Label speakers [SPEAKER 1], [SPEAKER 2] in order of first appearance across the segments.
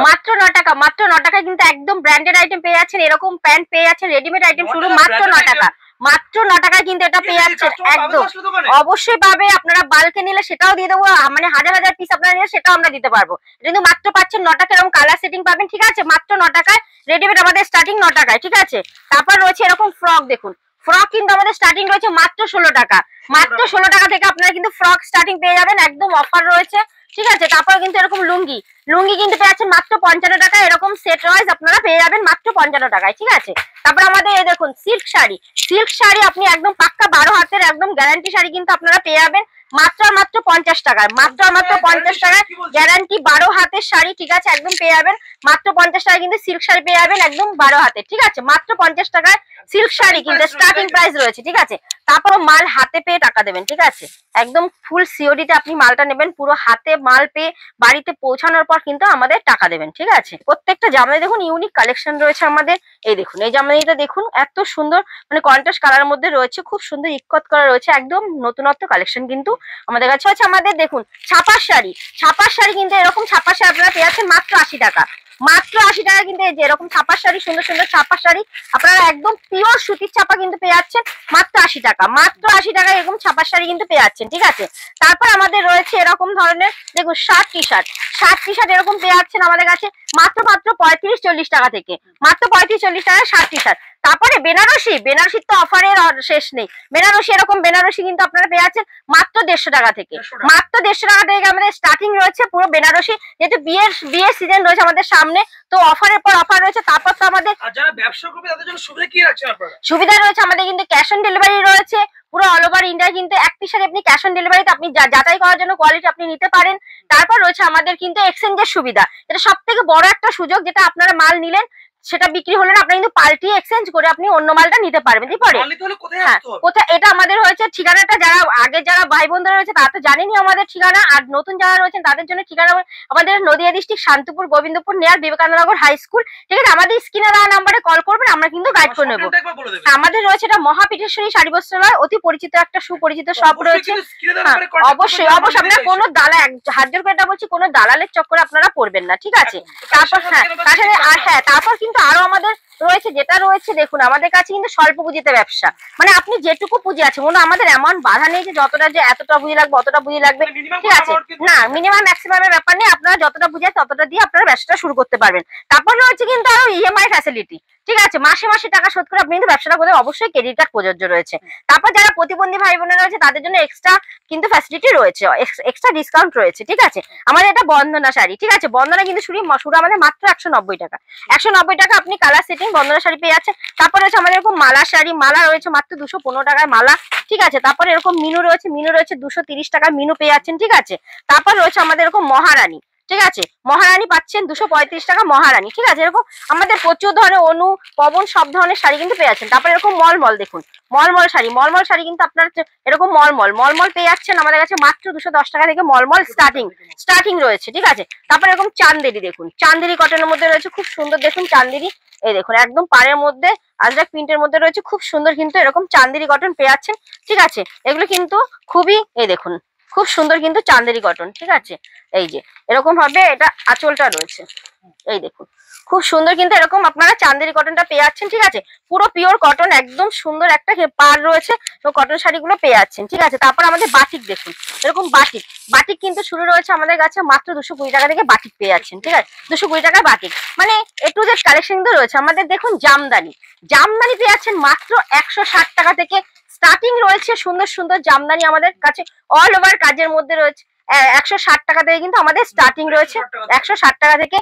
[SPEAKER 1] মাত্র 9 টাকা, মাত্র 9 টাকায় কিন্তু একদম ব্র্যান্ডেড আইটেম পেয়ে যাচ্ছেন। এরকম প্যান্ট পেয়ে যাচ্ছেন, রেডিমেড আইটেম শুরু মাত্র 9 টাকা, মাত্র 9 টাকায় কিন্তু এটা পেয়ে যাচ্ছেন। একদম অবশ্যই পাবে, আপনারা বাল্কে নিলে সেটাও দিয়ে দেবো, মানে হাজার হাজার পিস আপনারা নিলে সেটাও আমরা দিতে পারবো। কিন্তু মাত্র পাচ্ছেন 9 টাকা, এরকম কালার সেটিং পাবেন, ঠিক আছে, মাত্র 9 টাকায়। রেডিমেড আমাদের স্টার্টিং 9 টাকায়, ঠিক আছে। তারপর রয়েছে এরকম ফ্রক, দেখুন ফ্রক কিন্তু আমাদের স্টার্টিং রয়েছে মাত্র 16 টাকা, মাত্র 16 টাকা থেকে আপনারা কিন্তু ফ্রক স্টার্টিং পেয়ে যাবেন, একদম অফার রয়েছে, ঠিক আছে। তারপর কিন্তু এরকম লুঙ্গি, লুঙ্গি কিন্তু পেয়ে যাচ্ছেন মাত্র 55 টাকা, এরকম সেট ওয়াইজ আপনারা পেয়ে যাবেন মাত্র 55 টাকায়, ঠিক আছে। তারপর আমাদের এই দেখুন সিল্ক শাড়ি, সিল্ক শাড়ি আপনি একদম পাক্কা 12 হাতের একদম গ্যারান্টি শাড়ি কিন্তু আপনারা পেয়ে যাবেন মাত্র আর মাত্র 50 টাকায়, মাত্র আর মাত্র 50 টাকায় গ্যারান্টি 12 হাতের শাড়ি, ঠিক আছে, একদম পেয়ে যাবেন মাত্র 50 টাকায় কিন্তু সিল্ক শাড়ি পেয়ে যাবেন একদম 12 হাতের, ঠিক আছে, মাত্র 50 টাকায় সিল্ক শাড়ি কিন্তু স্টার্টিং প্রাইস রয়েছে, ঠিক আছে। তারপর মাল হাতে পেয়ে টাকা দেবেন, ঠিক আছে, একদম ফুল সিওডিতে আপনি মালটা নেবেন, পুরো হাতে মাল পেয়ে বাড়িতে পৌঁছানোর পর কিন্তু আমাদের টাকা দেবেন, ঠিক আছে। প্রত্যেকটা জামাই দেখুন ইউনিক কালেকশন রয়েছে আমাদের। এই দেখুন এই জামাইটা দেখুন এত সুন্দর, মানে কন্ট্রাস্ট কালারের মধ্যে রয়েছে, খুব সুন্দর ইক্কত করা রয়েছে, একদম নতুনত্ব কালেকশন কিন্তু আমাদের কাছে আছে। আমাদের দেখুন ছাপার শাড়ি, ছাপার শাড়ি কিন্তু এরকম ছাপার শাড়ি আপনারা পেয়ে যাচ্ছেন মাত্র 80 টাকা, মাত্র 80 টাকা কিন্তু। এই যে এরকম ছাপার শাড়ি, সুন্দর সুন্দর ছাপার শাড়ি আপনারা একদম পিওর সুতির ছাপা কিন্তু পেয়ে যাচ্ছেন মাত্র 80 টাকা, মাত্র 80 টাকা এরকম ছাপার শাড়ি কিন্তু পেয়ে যাচ্ছেন, ঠিক আছে। তারপর আমাদের রয়েছে এরকম ধরনের দেখুন shirt T shirt, shirt T shirt এরকম পেয়ে যাচ্ছেন আমাদের কাছে মাত্র 35-40 টাকা থেকে, মাত্র 35-40 টাকা শার্ট টি শার্ট। তারপরে বেনারসি, বেনারসির তো অফারের শেষ নেই, বেনারসি এরকম বেনারসি কিন্তু আপনারা পেয়ে যাচ্ছেন মাত্র 150 টাকা থেকে, মাত্র 150 টাকা থেকে আমাদের স্টার্টিং রয়েছে পুরো বেনারসি, যেহেতু বিয়ের সিজন রয়েছে আমাদের সামনে, তো অফারের পর অফার রয়েছে। তারপর তো আমাদের
[SPEAKER 2] যারা ব্যবসা করবে তাদের জন্য সুবিধা কি রাখছেন আপনারা?
[SPEAKER 1] সুবিধা রয়েছে আমাদের কিন্তু ক্যাশ অন ডেলিভারি রয়েছে পুরো অল ওভার ইন্ডিয়া, কিন্তু এক পিস শাড়ি আপনি ক্যাশ অন ডেলিভারিতে আপনি যাচাই করার জন্য কোয়ালিটি আপনি নিতে পারেন। তারপর রয়েছে আমাদের কিন্তু এক্সচেঞ্জের সুবিধা, এটা সব থেকে বড় একটা সুযোগ, যেটা আপনারা মাল নিলেন সেটা বিক্রি হলে না, আপনি কিন্তু পাল্টিয়ে এক্সচেঞ্জ করে আপনি অন্য মালটা নিতে পারবেন, পরে হ্যাঁ কোথায় এটা আমাদের হয়েছে ঠিকানাটা, যারা আগে যারা ভাই বোনরা রয়েছে তারা তো জানেনি আমাদের ঠিকানা, আর নতুন যারা রয়েছেন তাদের জন্য ঠিকানা আমাদের Nadia district Shantipur Gobindapur near Vivekanandanagar high school, ঠিক আছে। আমাদের স্ক্রিনে দেওয়া নাম্বারে কল করবেন, আমরা কিন্তু গাইড করে নেবো। আমাদের রয়েছে এটা মহাপীঠেশ্বরী শাড়ি বস্ত্রালয়, অতি পরিচিত একটা সুপরিচিত শপ রয়েছে। অবশ্যই অবশ্যই আপনারা কোনো দালাল, হাত জোর করে এটা বলছি, কোনো দালালের চক্করে আপনারা পড়বেন না, ঠিক আছে। তারপর তারপর কিন্তু আরো আমাদের রয়েছে, যেটা রয়েছে দেখুন আমাদের কাছে কিন্তু স্বল্প পুঁজিতে ব্যবসা, মানে আপনি যেটুকু পুঁজি আছে, মনে আমাদের এমন বাধা নেই যে যতটা যে এতটা পুঁজি লাগবে অতটা পুঁজি লাগবে, ঠিক আছে, না মিনিমাম ম্যাক্সিমামের ব্যাপার নেই, আপনারা যতটা পুঁজি আছে ততটা দিয়ে আপনারা ব্যবসাটা শুরু করতে পারবেন। তারপর রয়েছে কিন্তু আরো ইএমআই ফ্যাসিলিটি, ঠিক আছে, মাসে মাসে টাকা শোধ করে আপনি কিন্তু ব্যবসাটা করতে, অবশ্যই ক্রেডিট কার্ড প্রযোজ্য রয়েছে। তারপর যারা প্রতিবন্ধী ভাই বোনেরা রয়েছে তাদের জন্য এক্সট্রা কিন্তু ফ্যাসিলিটি রয়েছে, এক্সট্রা ডিসকাউন্ট রয়েছে, ঠিক আছে। আমাদের এটা বন্দনা শাড়ি, ঠিক আছে, বন্দনা কিন্তু শুরু আমাদের মাত্র 190 টাকা, 190 টাকা আপনি কালার সেটিং বন্দনা শাড়ি পেয়ে যাচ্ছেন। তারপর রয়েছে আমাদের এরকম মালা শাড়ি, মালা রয়েছে মাত্র 215 টাকায় মালা, ঠিক আছে। তারপরে এরকম মিনু রয়েছে, মিনু রয়েছে 230 টাকায় মিনু পেয়ে যাচ্ছেন, ঠিক আছে। তারপর রয়েছে আমাদের এরকম মহারানী, ঠিক আছে, মহারানী পাচ্ছেন 235 টাকা মহারানী, ঠিক আছে। এরকম আমাদের প্রচুর ধরনের অনু পবন সব ধরনের শাড়ি কিন্তু পেয়ে যাচ্ছেন। তারপর এরকম মলমল দেখুন, মলমল শাড়ি, মলমল শাড়ি কিন্তু আপনার এরকম মলমল পেয়ে যাচ্ছেন আমাদের কাছে মাত্র 210 টাকা থেকে মলমল স্টার্টিং রয়েছে, ঠিক আছে। তারপর এরকম চান্দেরি দেখুন, চান্দেরি কটনের মধ্যে রয়েছে খুব সুন্দর, দেখুন চান্দেরি, এই দেখুন একদম পাড়ের মধ্যে আজরাক প্রিন্টের মধ্যে রয়েছে খুব সুন্দর, কিন্তু এরকম চান্দেরি কটন পেয়ে যাচ্ছেন, ঠিক আছে। এগুলো কিন্তু খুবই এই দেখুন খুব সুন্দর কিন্তু চান্দেরি কটন, ঠিক আছে। এই যে এরকম হবে, এটা আঁচলটা রয়েছে, এই দেখুন খুব সুন্দর কিন্তু এরকম আপনারা চান্দেরি কটনটা পেয়ে যাচ্ছেন, ঠিক আছে। পুরো পিওর কটন, একদম সুন্দর একটা পাড় রয়েছে, তো কটন শাড়িগুলো পেয়ে যাচ্ছেন, ঠিক আছে। তারপর আমাদের বাটিক দেখুন, এরকম বাটিক কিন্তু শুরু রয়েছে আমাদের কাছে মাত্র 220 টাকা থেকে বাটিক পেয়ে যাচ্ছেন, ঠিক আছে, 220 টাকায় বাটিক, মানে এ টু জেড কালেকশন কিন্তু রয়েছে। আমাদের দেখুন জামদানি পেয়ে যাচ্ছেন মাত্র 160 টাকা থেকে স্টার্টিং রয়েছে, সুন্দর সুন্দর জামদানি আমাদের কাছে অল ওভার কাজের মধ্যে রয়েছে। 160 টাকা থেকে কিন্তু আমাদের স্টার্টিং রয়েছে, 160 টাকা থেকে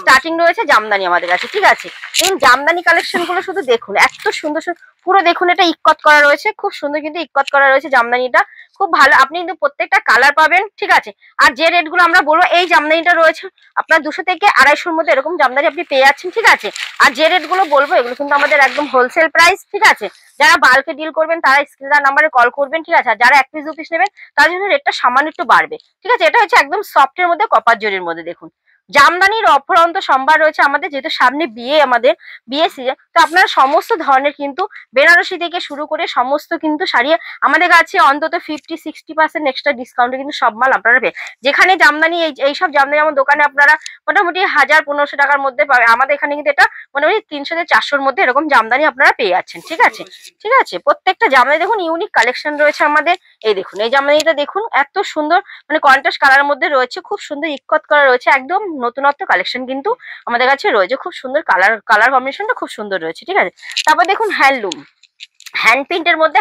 [SPEAKER 1] স্টার্টিং রয়েছে জামদানি আমাদের কাছে, ঠিক আছে। এই জামদানি কালেকশন গুলো শুধু দেখুন এত সুন্দর পুরো দেখুন, এটা ইক্কত করা রয়েছে, খুব সুন্দর কিন্তু ইক্কত করা রয়েছে জামদানিটা, খুব ভালো, আপনি কিন্তু প্রত্যেকটা কালার পাবেন, ঠিক আছে। আর যে রেট গুলো আমরা বলবো, এই জামদানিটা রয়েছে আপনার 200 থেকে 250-র মধ্যে এরকম জামদানি আপনি পেয়ে যাচ্ছেন, ঠিক আছে। আর যে রেট গুলো বলবো এগুলো কিন্তু আমাদের একদম হোলসেল প্রাইস, ঠিক আছে। যারা বাল্কে ডিল করবেন তারা স্ক্রিনের নাম্বারে কল করবেন, ঠিক আছে। আর যারা 1 পিস 2 পিস নেবেন তার জন্য রেটটা সামান্য একটু বাড়বে, ঠিক আছে। এটা হচ্ছে একদম সফটের মধ্যে কপার জরির মধ্যে দেখুন, জামদানির অফুরন্ত সম্ভার রয়েছে আমাদের, যেহেতু সামনে আমাদের বিয়ে সিজন, তো আপনারা সমস্ত ধরনের কিন্তু বেনারসি থেকে শুরু করে সমস্ত কিন্তু শাড়ি আমাদের কাছে অন্তত 50-60% এক্সট্রা ডিসকাউন্টে কিন্তু সব মাল আপনারা পেয়ে। যেখানে জামদানি এইসব জামদানি আমার দোকানে আপনারা মোটামুটি 1000-1500 টাকার মধ্যে পাবে, আমাদের এখানে কিন্তু এটা মোটামুটি 300-400-র মধ্যে এরকম জামদানি আপনারা পেয়ে যাচ্ছেন। ঠিক আছে, ঠিক আছে, প্রত্যেকটা জামদানি দেখুন ইউনিক কালেকশন রয়েছে আমাদের। এই দেখুন এই জামদানিটা দেখুন, এত সুন্দর মানে কন্ট্রাস্ট কালারের মধ্যে রয়েছে, খুব সুন্দর ইক্কত করা রয়েছে, একদম নতুনত্ব কালেকশন কিন্তু আমাদের কাছে রয়েছে, খুব সুন্দর কালার কম্বিনেশনটা খুব সুন্দর রয়েছে। ঠিক আছে, তারপর দেখুন হ্যান্ডলুম, হ্যান্ড প্রিন্টের মধ্যে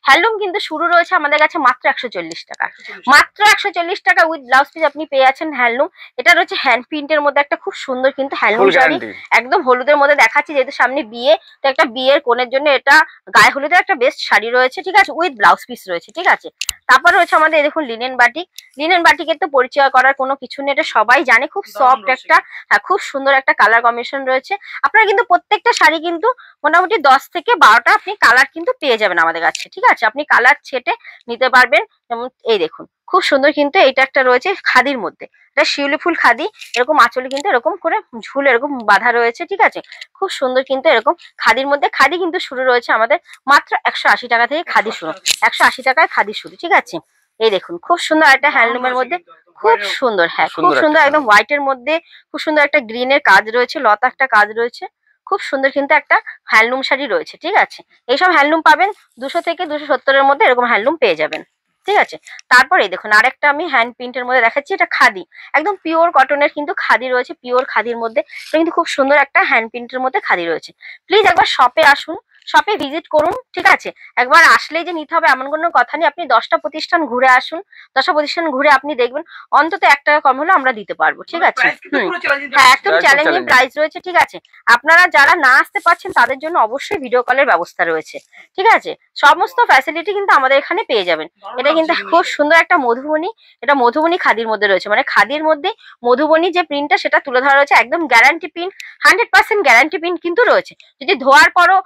[SPEAKER 1] হ্যান্ডলুম কিন্তু শুরু রয়েছে আমাদের কাছে মাত্র 140 টাকা, মাত্র 140 টাকা উইথ ব্লাউজ পিস আপনি পেয়ে যাচ্ছেন হ্যান্ডলুম। এটা রয়েছে হ্যান্ড প্রিন্টের মধ্যে একটা খুব সুন্দর কিন্তু হ্যান্ডলুম শাড়ি, একদম হলুদের মধ্যে দেখাচ্ছি, যেহেতু সামনে বিয়ে, তো একটা বিয়ের কোণের জন্য এটা গায়ে হলুদের একটা বেস্ট শাড়ি রয়েছে। ঠিক আছে, উইথ ব্লাউজ পিস রয়েছে। ঠিক আছে, তারপর রয়েছে আমাদের দেখুন লিনেন বাটিক। লিনেন বাটিকের তো পরিচয় করার কোনো কিছু নেই, এটা সবাই জানে, খুব সফট একটা, হ্যাঁ খুব সুন্দর একটা কালার কম্বিনেশন রয়েছে। আপনারা কিন্তু প্রত্যেকটা শাড়ি কিন্তু মোটামুটি 10 থেকে 12টা আপনি কালার কিন্তু পেয়ে যাবেন আমাদের কাছে। ঠিক আছে, আপনি কালার ছেটে নিতে পারবেন। যেমন এই দেখুন খুব সুন্দর কিন্তু এইটা একটা রয়েছে খাদির মধ্যে, এটা শিউলি ফুল খাদি, এরকম আঁচলে কিন্তু এরকম করে ঝুল এরকম বাঁধা রয়েছে। ঠিক আছে, খুব সুন্দর কিন্তু এরকম খাদির মধ্যে। খাদি কিন্তু শুরু রয়েছে আমাদের মাত্র 180 টাকা থেকে, খাদি শুরু 180 টাকায় খাদি শুরু। ঠিক আছে, এই দেখুন খুব সুন্দর একটা হ্যান্ডলুমের মধ্যে, খুব সুন্দর, হ্যাঁ খুব সুন্দর, একদম হোয়াইটের মধ্যে খুব সুন্দর একটা গ্রিনের কাজ রয়েছে, লতা একটা কাজ রয়েছে, খুব সুন্দর কিন্তু একটা হ্যান্ডলুম শাড়ি রয়েছে। ঠিক আছে, এইসব হ্যান্ডলুম পাবেন 200 থেকে 270-এর মধ্যে এরকম হ্যান্ডলুম পেয়ে যাবেন। ঠিক আছে, তারপরে দেখুন আরেকটা আমি হ্যান্ড প্রিন্টের মধ্যে দেখাচ্ছি, এটা খাদি, একদম পিওর কটনের কিন্তু খাদি রয়েছে, পিওর খাদির মধ্যে, এটা কিন্তু খুব সুন্দর একটা হ্যান্ড প্রিন্টের মধ্যে খাদি রয়েছে। প্লিজ একবার শপে আসুন, শপে ভিজিট করুন। ঠিক আছে, একবার আসলেই যে নিতে হবে এমন কোনো কথা নেই, আপনি 10টা প্রতিষ্ঠান ঘুরে আসুন, 10টা প্রতিষ্ঠান ঘুরে আপনি দেখবেন অন্তত 1 টাকা কম হলে আমরা দিতে পারবো। ঠিক আছে, হ্যাঁ একদম চ্যালেঞ্জিং প্রাইস রয়েছে। ঠিক আছে, আপনারা যারা না আসতে পারছেন তাদের জন্য অবশ্যই ভিডিও কলের ব্যবস্থা রয়েছে। ঠিক আছে, সমস্ত ফ্যাসিলিটি কিন্তু আমাদের এখানে পেয়ে যাবেন। এটা কিন্তু খুব সুন্দর একটা মধুবনী, এটা মধুবনী খাদির মধ্যে রয়েছে, মানে খাদির মধ্যে মধুবনী যে প্রিন্টটা সেটা তুলে ধরা রয়েছে, একদম গ্যারান্টি প্রিন্ট, 100% গ্যারান্টি প্রিন্ট কিন্তু রয়েছে। যদি ধোয়ার পরও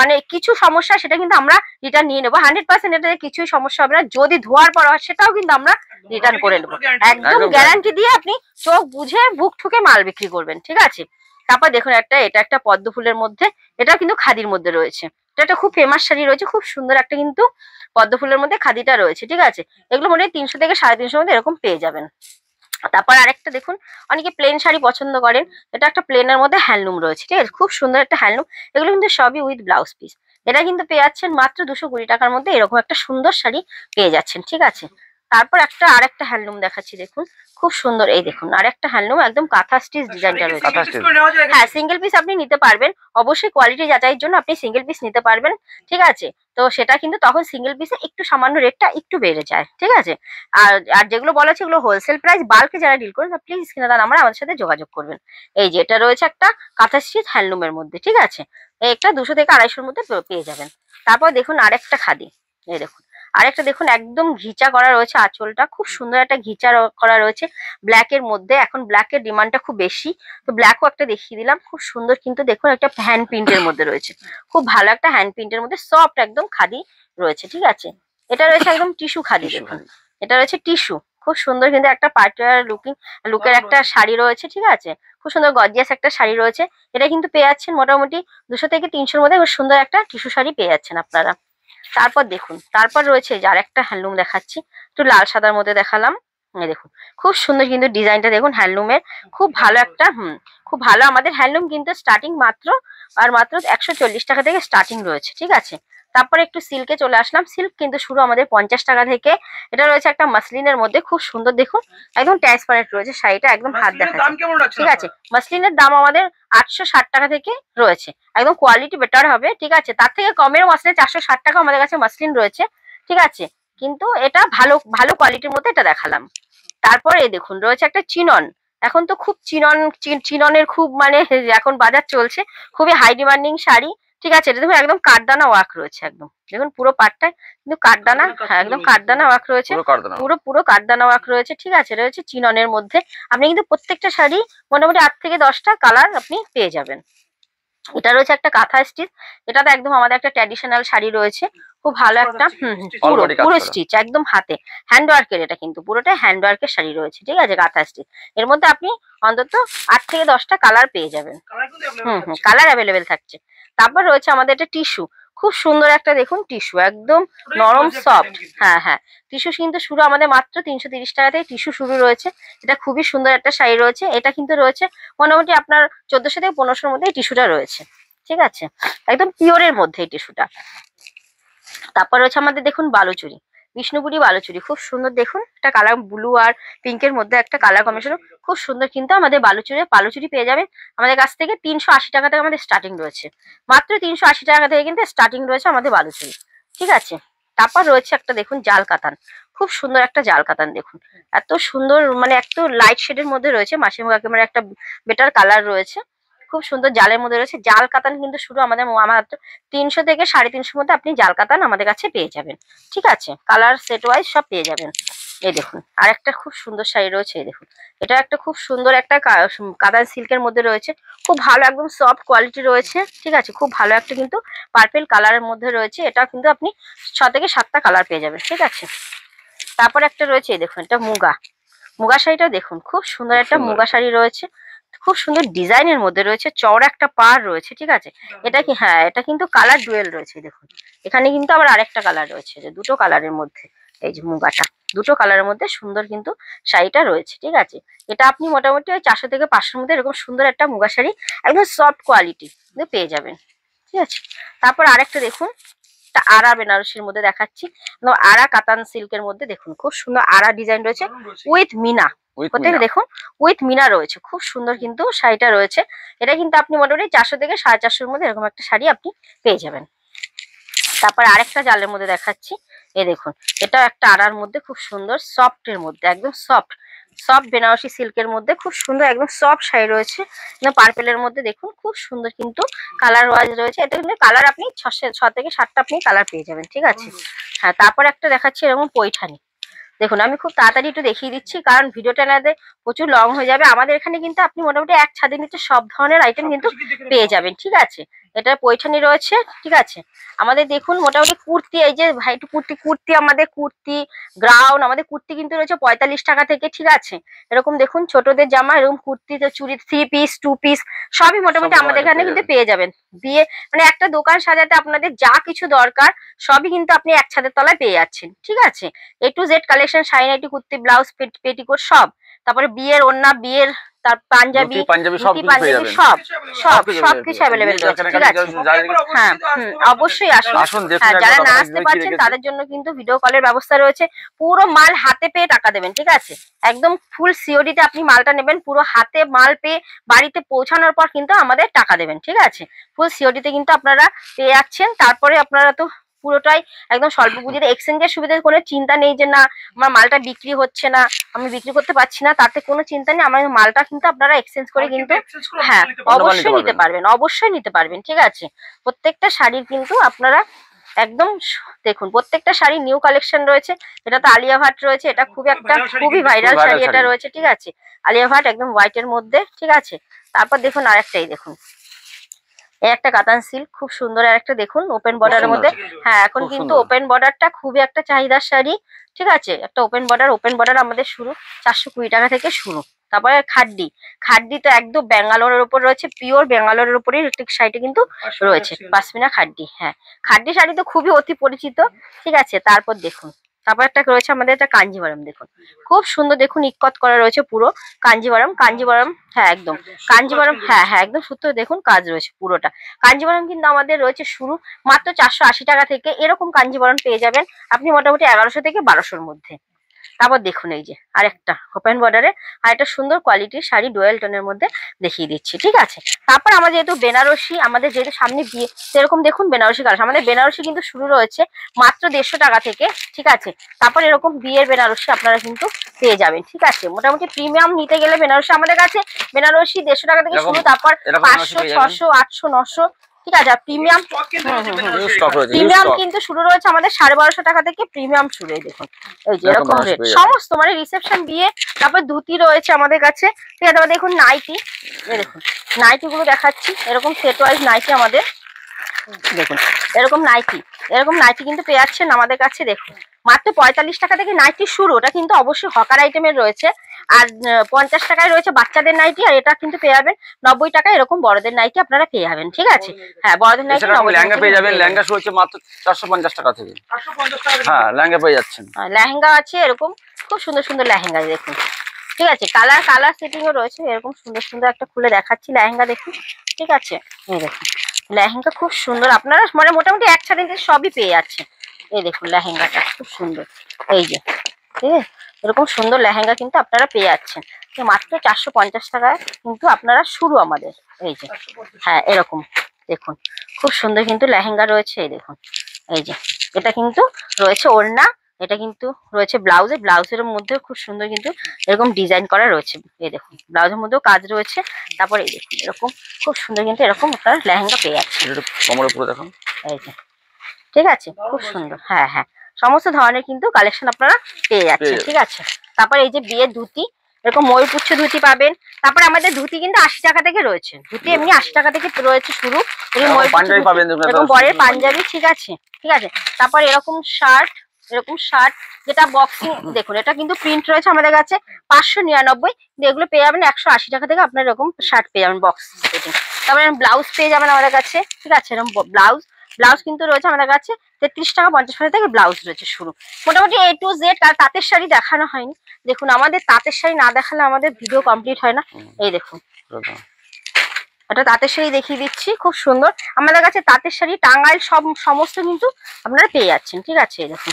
[SPEAKER 1] মানে কিছু সমস্যা সেটা কিন্তু আমরা রিটার্ন নিয়ে নেবো, 100% এটাতে কিছুই সমস্যা হবে না। যদি ধোয়ার পর হয় সেটাও কিন্তু আমরা রিটার্ন করে নেবো, একদম গ্যারান্টি দিয়ে আপনি চোখ বুঝে বুক ঠুকে মাল বিক্রি করবেন। ঠিক আছে, তারপর দেখুন এটা একটা পদ্ম ফুলের মধ্যে, এটাও কিন্তু খাদির মধ্যে রয়েছে, এটা একটা খুব ফেমাস শাড়ি রয়েছে, খুব সুন্দর একটা কিন্তু পদ্ম ফুলের মধ্যে খাদিটা রয়েছে। ঠিক আছে, এগুলো মনে হয় 300 থেকে 350 মধ্যে এরকম পেয়ে যাবেন। তারপর আরেকটা দেখুন, অনেকে প্লেন শাড়ি পছন্দ করেন, এটা একটা প্লেনের মধ্যে হ্যান্ডলুম রয়েছে। ঠিক আছে, খুব সুন্দর একটা হ্যান্ডলুম, এগুলো কিন্তু সবই উইথ ব্লাউজ পিস। এটা কিন্তু পেয়ে যাচ্ছেন মাত্র 220 টাকার মধ্যে, এরকম একটা সুন্দর শাড়ি পেয়ে যাচ্ছেন। ঠিক আছে, তারপর আরেকটা হ্যান্ডলুম দেখাচ্ছি, দেখুন খুব সুন্দর, এই দেখুন আরেকটা হ্যান্ডলুম, একদম কাঁথা স্টিচ ডিজাইনটা রয়েছে। হ্যাঁ সিঙ্গেল পিস আপনি নিতে পারবেন, অবশ্যই কোয়ালিটি যাচাইয়ের জন্য আপনি সিঙ্গেল পিস নিতে পারবেন। ঠিক আছে, তো সেটা কিন্তু তখন সিঙ্গেল পিসে একটু সামান্য রেটটা একটু বেড়ে যায়। ঠিক আছে, আর যেগুলো বলা আছে এগুলো হোলসেল প্রাইস, বাল্কে যারা ডিল করেন প্লিজ স্ক্রিনে দেওয়া নাম্বারে আমাদের সাথে যোগাযোগ করবেন। এই যে এটা রয়েছে একটা কাঁথা স্টিচ হ্যান্ডলুমের মধ্যে। ঠিক আছে, একটা 200 থেকে 250-এর মধ্যে পেয়ে যাবেন। তারপর দেখুন আরেকটা খাদি, এই দেখুন আরেকটা দেখুন একদম ঘিচা করা রয়েছে, আঁচলটা খুব সুন্দর একটা ঘিচা করা রয়েছে ব্ল্যাকের মধ্যে, এখন ব্ল্যাকের ডিমান্ডটা খুব বেশি, তো ব্ল্যাকও একটা দেখিয়ে দিলাম, খুব সুন্দর কিন্তু দেখুন একটা হ্যান্ড প্রিন্টের মধ্যে রয়েছে, খুব ভালো একটা হ্যান্ড প্রিন্টের মধ্যে সফট একদম খাদি রয়েছে। ঠিক আছে, এটা রয়েছে একদম টিস্যু খাদি, দেখুন এটা রয়েছে টিস্যু, খুব সুন্দর কিন্তু একটা পার্টিকুলার লুকের একটা শাড়ি রয়েছে। ঠিক আছে, খুব সুন্দর গর্জিয়াস একটা শাড়ি রয়েছে, এটা কিন্তু পেয়ে যাচ্ছেন মোটামুটি 200 থেকে 300-এর মধ্যে, খুব সুন্দর একটা টিস্যু শাড়ি পেয়ে যাচ্ছেন আপনারা। তারপর দেখুন, তারপর রয়েছে যে আরেকটা হ্যান্ডলুম দেখাচ্ছি, একটু লাল সাদার মধ্যে দেখালাম, এই দেখুন খুব সুন্দর কিন্তু ডিজাইনটা দেখুন হ্যান্ডলুমের, খুব ভালো একটা খুব ভালো। আমাদের হ্যান্ডলুম কিন্তু স্টার্টিং মাত্র 140 টাকা থেকে স্টার্টিং রয়েছে। ঠিক আছে, তারপরে একটু সিল্কে চলে আসলাম, সিল্ক কিন্তু শুরু আমাদের 50 টাকা থেকে, এটা রয়েছে একটা মাসলিনের মধ্যে, খুব সুন্দর দেখুন একদম ট্রান্সপারেন্ট রয়েছে শাড়িটা, একদম হাত দেখাচ্ছে। ঠিক আছে, মাসলিনের দাম আমাদের 860 টাকা থেকে রয়েছে, একদম কোয়ালিটি বেটার হবে। ঠিক আছে, তার থেকে কমের মাসলে 460 টাকা আমাদের কাছে মাসলিন রয়েছে। ঠিক আছে, কিন্তু এটা ভালো ভালো কোয়ালিটির মধ্যে এটা দেখালাম। তারপরে দেখুন রয়েছে একটা চিনন, এখন তো খুব চিননের খুব মানে এখন বাজার চলছে, খুবই হাই ডিমান্ডিং শাড়ি। ঠিক আছে, এটা দেখুন একদম কাঠদানা ওয়ার্ক রয়েছে, একদম দেখুন পুরো পাটটায় কিন্তু কাঠদানা, হ্যাঁ একদম কাঠদানা ওয়ার্ক রয়েছে, পুরো কাঠদানা ওয়ার্ক রয়েছে। ঠিক আছে, রয়েছে চিননের মধ্যে, আপনি কিন্তু প্রত্যেকটা শাড়ি মোটামুটি 8 থেকে 10টা কালার আপনি পেয়ে যাবেন। এটা রয়েছে একটা কাঁথা স্টিচ, এটা তো একদম আমাদের একটা ট্র্যাডিশনাল শাড়ি রয়েছে, খুব ভালো একটা পুরো পুরো স্টিচ একদম হাতে হ্যান্ড ওয়ার্কের, এটা কিন্তু পুরোটা হ্যান্ড ওয়ার্কের শাড়ি রয়েছে, ঠিক আছে, কাঁথা স্টিচ। এর মধ্যে আপনি অন্তত 8 থেকে 10টা কালার পেয়ে যাবেন। কালার অ্যাভেলেবেল থাকছে। তারপর রয়েছে আমাদের এটা টিস্যু, খুব সুন্দর একটা দেখুন টিস্যু, একদম নরম সফট। হ্যাঁ হ্যাঁ, টিস্যু কিন্তু শুরু আমাদের মাত্র 330 টাকা থেকে টিস্যু শুরু রয়েছে। এটা খুবই সুন্দর একটা শাড়ি রয়েছে। এটা কিন্তু রয়েছে মোটামুটি আপনার 1400 থেকে 1500-র মধ্যে এই টিস্যুটা রয়েছে, ঠিক আছে, একদম পিওরের মধ্যে এই টিস্যুটা। তারপর রয়েছে আমাদের দেখুন বালুচুরি, বিষ্ণুপুরি বালুচুরি, খুব সুন্দর দেখুন, একটা কালার ব্লু আর পিঙ্কের মধ্যে একটা কালার কম্বিনেশন, খুব সুন্দর কিন্তু আমাদের বালুচুরি পেয়ে যাবে আমাদের কাছ থেকে 380 টাকা থেকে আমাদের স্টার্টিং রয়েছে, মাত্র 380 টাকা থেকে কিন্তু স্টার্টিং রয়েছে আমাদের বালুচুরি, ঠিক আছে। তারপর রয়েছে একটা দেখুন জাল কাতান, খুব সুন্দর একটা জাল কাতান দেখুন, এত সুন্দর, মানে একটু লাইট শেডের মধ্যে রয়েছে, মাসিমা কাকিমার একটা বেটার কালার রয়েছে, খুব সুন্দর জালের মধ্যে রয়েছে। জাল কাতান কিন্তু শুরু আমাদের 300 থেকে 350-র মধ্যে আপনি জাল কাতান আমাদের কাছে পেয়ে যাবেন, ঠিক আছে, কালার সেট ওয়াইজ সব পেয়ে যাবেন। এই দেখুন আর একটা খুব সুন্দর শাড়ি রয়েছে, এই দেখুন, এটা একটা খুব সুন্দর একটা কাতান সিল্কের মধ্যে রয়েছে, খুব ভালো একদম সফট কোয়ালিটি রয়েছে, ঠিক আছে, খুব ভালো একটা কিন্তু পার্পেল কালারের মধ্যে রয়েছে। এটা কিন্তু আপনি 6 থেকে 7টা কালার পেয়ে যাবেন, ঠিক আছে। তারপর একটা রয়েছে, এই দেখুন, এটা মুগা শাড়িটা দেখুন, খুব সুন্দর একটা মুগা শাড়ি রয়েছে, খুব সুন্দর ডিজাইনের মধ্যে রয়েছে, চওড়া একটা পাড় রয়েছে, ঠিক আছে। এটা কি, হ্যাঁ, এটা কিন্তু কালার ডুয়েল রয়েছে, দেখুন এখানে কিন্তু আবার আরেকটা কালার রয়েছে, যে দুটো কালারের মধ্যে, এই যে মুগাটা দুটো কালারের মধ্যে সুন্দর কিন্তু শাড়িটা রয়েছে, ঠিক আছে। এটা আপনি মোটামুটি ওই 400 থেকে 500-র মধ্যে এরকম সুন্দর একটা মুগা শাড়ি একদম সফট কোয়ালিটি পেয়ে যাবেন, ঠিক আছে। তারপর আরেকটা দেখুন, আরা বেনারসির মধ্যে দেখাচ্ছি, আরা কাতান সিল্কের মধ্যে দেখুন, খুব সুন্দর আরা ডিজাইন রয়েছে উইথ মিনা, দেখুন উইথ মিনা রয়েছে, খুব সুন্দর কিন্তু শাড়িটা রয়েছে। এটা কিন্তু আপনি মোটামুটি 400 থেকে 450-র মধ্যে এরকম একটা শাড়ি আপনি পেয়ে যাবেন। তারপর আরেকটা জালের মধ্যে দেখাচ্ছি, এই দেখুন, এটা একটা আরার মধ্যে খুব সুন্দর সফটের মধ্যে, একদম সফট বেনারসি সিল্কের মধ্যে খুব সুন্দর একদম সফট শাড়ি রয়েছে, পার্পেলের মধ্যে দেখুন, খুব সুন্দর কিন্তু কালার ওয়াইজ রয়েছে। এটা কিন্তু কালার আপনি 6 থেকে 7টা আপনি কালার পেয়ে যাবেন, ঠিক আছে। হ্যাঁ, তারপর একটা দেখাচ্ছি এরকম পৈঠানি, দেখুন আমি খুব তাড়াতাড়ি একটু দেখিয়ে দিচ্ছি, কারণ ভিডিওটা না প্রচুর লং হয়ে যাবে। আমাদের এখানে কিন্তু আপনি মোটামুটি এক ছাদের নিচে সব ধরনের আইটেম কিন্তু পেয়ে যাবেন, ঠিক আছে। এটা পৈঠানি রয়েছে, ঠিক আছে। আমাদের দেখুন মোটামুটি কুর্তি, এই যে ভাই কুর্তি আমাদের কুর্তি গ্রাউন্ড, আমাদের কুর্তি কিন্তু রয়েছে 45 টাকা থেকে, ঠিক আছে। এরকম দেখুন ছোটদের জামা, এরকম কুর্তি, চুড়ি 3 পিস 2 পিস সবই মোটামুটি আমাদের এখানে কিন্তু পেয়ে যাবেন। বিয়ে মানে একটা দোকান সাজাতে আপনাদের যা কিছু দরকার সবই কিন্তু আপনি এক ছাদের তলায় পেয়ে যাচ্ছেন, ঠিক আছে। A to Z collection, sari nightie kurti blouse petticoat সব, তারপরে বিয়ের ওড়না, বিয়ের তার পাঞ্জাবি সব সবকিছু অ্যাভেলেবেল রয়েছে, ঠিক আছে। হ্যাঁ অবশ্যই আসুন। হ্যাঁ, যারা না আসতে পারছেন তাদের জন্য কিন্তু ভিডিও কলের ব্যবস্থা রয়েছে। পুরো মাল হাতে পেয়ে টাকা দেবেন, ঠিক আছে, একদম ফুল সিওডিতে আপনি মালটা নেবেন, পুরো হাতে মাল পেয়ে বাড়িতে পৌঁছানোর পর কিন্তু আমাদের টাকা দেবেন, ঠিক আছে। ফুল সিওডিতে কিন্তু আপনারা পেয়ে যাচ্ছেন। তারপরে আপনারা তো পুরোটাই একদম স্বল্প পুঁজিতে, এক্সচেঞ্জের সুবিধার কোনো চিন্তা নেই যে না আমার মালটা বিক্রি হচ্ছে না, আমি বিক্রি করতে পারছি না, তাতে কোনো চিন্তা নেই। আমার মালটা কিন্তু আপনারা এক্সচেঞ্জ করে কিন্তু হ্যাঁ অবশ্যই নিতে পারবেন, ঠিক আছে। প্রত্যেকটা শাড়ির কিন্তু আপনারা একদম দেখুন, প্রত্যেকটা শাড়ি নিউ কালেকশন রয়েছে। এটা তো আলিয়া ভাট রয়েছে, এটা খুবই ভাইরাল শাড়ি এটা রয়েছে, ঠিক আছে, আলিয়া ভাট একদম হোয়াইটের মধ্যে, ঠিক আছে। তারপর দেখুন আরেকটাই দেখুন, একটা কাতান সিল্ক, খুব সুন্দর আর একটা দেখুন ওপেন বর্ডারের মধ্যে। হ্যাঁ, এখন কিন্তু ওপেন বর্ডারটা খুবই একটা চাহিদার শাড়ি, ঠিক আছে। একটা ওপেন বর্ডার আমাদের শুরু 420 টাকা থেকে শুরু। তারপরে খাড্ডি তো একদম ব্যাঙ্গালোরের উপর রয়েছে, পিওর ব্যাঙ্গালোরের উপরেই শাড়িটা কিন্তু রয়েছে, পাশমিনা খাড্ডি। হ্যাঁ, খাড্ডি শাড়ি তো খুবই অতি পরিচিত, ঠিক আছে। তারপর দেখুন, তারপর একটা রয়েছে আমাদের একটা কাঞ্জিভারম, দেখুন খুব সুন্দর, দেখুন ইক্কত করা রয়েছে পুরো কাঞ্জিভারম। হ্যাঁ একদম কাঞ্জিভারম, হ্যাঁ একদম সূত্র দেখুন কাজ রয়েছে পুরোটা। কাঞ্জিভারম কিন্তু আমাদের রয়েছে শুরু মাত্র 480 টাকা থেকে, এরকম কাঞ্জিভারম পেয়ে যাবেন আপনি মোটামুটি 1100 থেকে 1200-র মধ্যে। তারপর দেখুন এই যে আরেকটা ওপেন বর্ডারে আর একটা সুন্দর কোয়ালিটির শাড়ি ডুয়েল টোনের মধ্যে দেখিয়ে দিচ্ছি, ঠিক আছে। তারপর আমাদের যেহেতু বেনারসি, আমাদের যেহেতু সামনে বিয়ে, সেরকম দেখুন বেনারসি কালার, আমাদের বেনারসি কিন্তু শুরু রয়েছে মাত্র 150 টাকা থেকে, ঠিক আছে। তারপর এরকম বিয়ের বেনারসি আপনারা কিন্তু পেয়ে যাবেন, ঠিক আছে। মোটামুটি প্রিমিয়াম নিতে গেলে বেনারসি আমাদের কাছে বেনারসি 150 টাকা থেকে শুরু, তারপর 500 600 800 900, ঠিক আছে। প্রিমিয়াম কিন্তু শুরু রয়েছে আমাদের 1250 টাকা থেকে, প্রিমিয়াম শুরু। দেখুন এই যে এরকম রেট সমস্ত, মানে রিসেপশন বিয়ে। তারপর ধুতি রয়েছে আমাদের কাছে, ঠিক আছে। দেখুন নাইটি, দেখুন নাইটি গুলো দেখাচ্ছি, এরকম সেট ওয়াইজ নাইটি আমাদের দেখুন এরকম নাইটি কিন্তু পেয়ে যাচ্ছেন আমাদের কাছে। দেখুন মাত্র 45 টাকা থেকে নাইটি শুরু। ওটা কিন্তু অবশ্যই হকার আইটেমের রয়েছে। আর 50 টাকায় রয়েছে বাচ্চাদের নাইটি, আর এটা কিন্তু পেয়ে যাবেন 90 টাকায়। এরকম বড়দের নাইটি আপনারা পেয়ে যাবেন, ঠিক আছে। হ্যাঁ বড়দের নাইটি 90
[SPEAKER 3] লেহেঙ্গা পেয়ে যাবেন। লেহেঙ্গা শুরু হচ্ছে মাত্র 450 টাকা থেকে।
[SPEAKER 2] 450 টাকা।
[SPEAKER 3] হ্যাঁ লেহেঙ্গা পেয়ে যাচ্ছেন।
[SPEAKER 1] লেহেঙ্গা আছে এরকম খুব সুন্দর সুন্দর লেহেঙ্গা দেখুন, ঠিক আছে। কালার সেটিংও রয়েছে এরকম সুন্দর সুন্দর। একটা খুলে দেখাচ্ছি লেহেঙ্গা দেখুন, ঠিক আছে। এই দেখুন লেহেঙ্গা খুব সুন্দর, আপনারা মানে মোটামুটি একসাথে সবই পেয়ে যাচ্ছে। এই দেখুন লেহেঙ্গাটা খুব সুন্দর, এই যে ঠিক আছে। এরকম সুন্দর লেহেঙ্গা কিন্তু আপনারা পেয়ে যাচ্ছেন মাত্র 450 টাকায় কিন্তু আপনারা শুরু আমাদের। এই যে হ্যাঁ এরকম দেখুন খুব সুন্দর কিন্তু লেহেঙ্গা রয়েছে। এই দেখুন এই যে এটা কিন্তু রয়েছে ওড়না, এটা কিন্তু রয়েছে ব্লাউজের মধ্যেও খুব সুন্দর কিন্তু এরকম ডিজাইন করা রয়েছে। এই দেখুন ব্লাউজের মধ্যেও কাজ রয়েছে। তারপরে এই দেখুন এরকম খুব সুন্দর কিন্তু এরকম আপনারা লেহেঙ্গা পেয়ে যাচ্ছেন।
[SPEAKER 3] কোমরের উপরে দেখুন,
[SPEAKER 1] এই যে ঠিক আছে খুব সুন্দর। হ্যাঁ হ্যাঁ সমস্ত ধরনের কিন্তু কালেকশন আপনারা পেয়ে যাচ্ছেন, ঠিক আছে। তারপরে এই যে বিয়ের ধুতি, এরকম ময়ূরপুচ্ছ ধুতি পাবেন। তারপরে আমাদের ধুতি কিন্তু 80 টাকা থেকে রয়েছে। ধুতি এমনি 80 টাকা থেকে রয়েছে শুরু। এরকম বরের পাঞ্জাবি, ঠিক আছে ঠিক আছে। তারপর এরকম শার্ট যেটা বক্সিং, দেখুন এটা কিন্তু প্রিন্ট রয়েছে আমাদের কাছে 599। এগুলো পেয়ে যাবেন 180 টাকা থেকে। আপনার এরকম শার্ট পেয়ে যাবেন বক্স সেটিং। তারপরে ব্লাউজ পেয়ে যাবেন আমাদের কাছে, ঠিক আছে। এরকম ব্লাউজ কিন্তু রয়েছে আমাদের কাছে 33 টাকা 50 পয়সা থেকে ব্লাউজ রয়েছে শুরু। মোটামুটি A to Z। আর তাঁতের শাড়ি দেখানো হয়নি, দেখুন আমাদের তাঁতের শাড়ি না দেখালে আমাদের ভিডিও কমপ্লিট হয় না। এই দেখুন একটা তাঁতের শাড়ি দেখিয়ে দিচ্ছি, খুব সুন্দর আমাদের কাছে তাঁতের শাড়ি টাঙ্গাইল সমস্ত কিন্তু আপনারা পেয়ে যাচ্ছেন, ঠিক আছে। এই দেখুন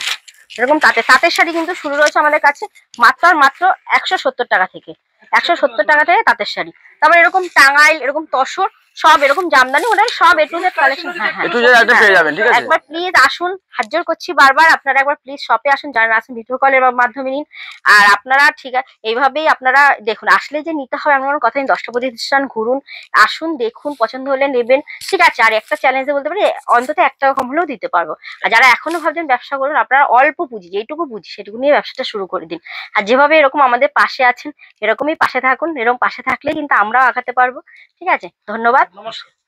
[SPEAKER 1] এরকম তাঁতের শাড়ি কিন্তু শুরু রয়েছে আমাদের কাছে মাত্র 170 টাকা থেকে। 170 টাকা থেকে তাঁতের শাড়ি। তারপর এরকম টাঙ্গাইল, এরকম তসর, সব এরকম জামদানি, ওটা সব A to Z কালেকশন। একবার প্লিজ আসুন, হাত জোড় করছি বারবার, আপনারা একবার প্লিজ শপে আসুন, যারা আসুন ভিডিও কলের মাধ্যমে নিন। আর আপনারা ঠিক আছে এইভাবেই আপনারা দেখুন, আসলে যে নিতে হবে এমন কোনো কথা নেই। 10টা প্রতিষ্ঠান ঘুরুন, আসুন, দেখুন, পছন্দ হলে নেবেন, ঠিক আছে। আর একটা চ্যালেঞ্জে বলতে পারি অন্তত 1 টাকা কম হলেও দিতে পারবো। আর যারা এখনো ভাবছেন ব্যবসা করুন, আপনারা অল্প পুঁজি, যেটুকু পুঁজি সেটুকু নিয়ে ব্যবসাটা শুরু করে দিন। আর যেভাবে এরকম আমাদের পাশে আছেন এরকমই পাশে থাকুন। এরকম পাশে থাকলে কিন্তু আমরাও আগাতে পারবো, ঠিক আছে। ধন্যবাদ,
[SPEAKER 2] নমস্কার।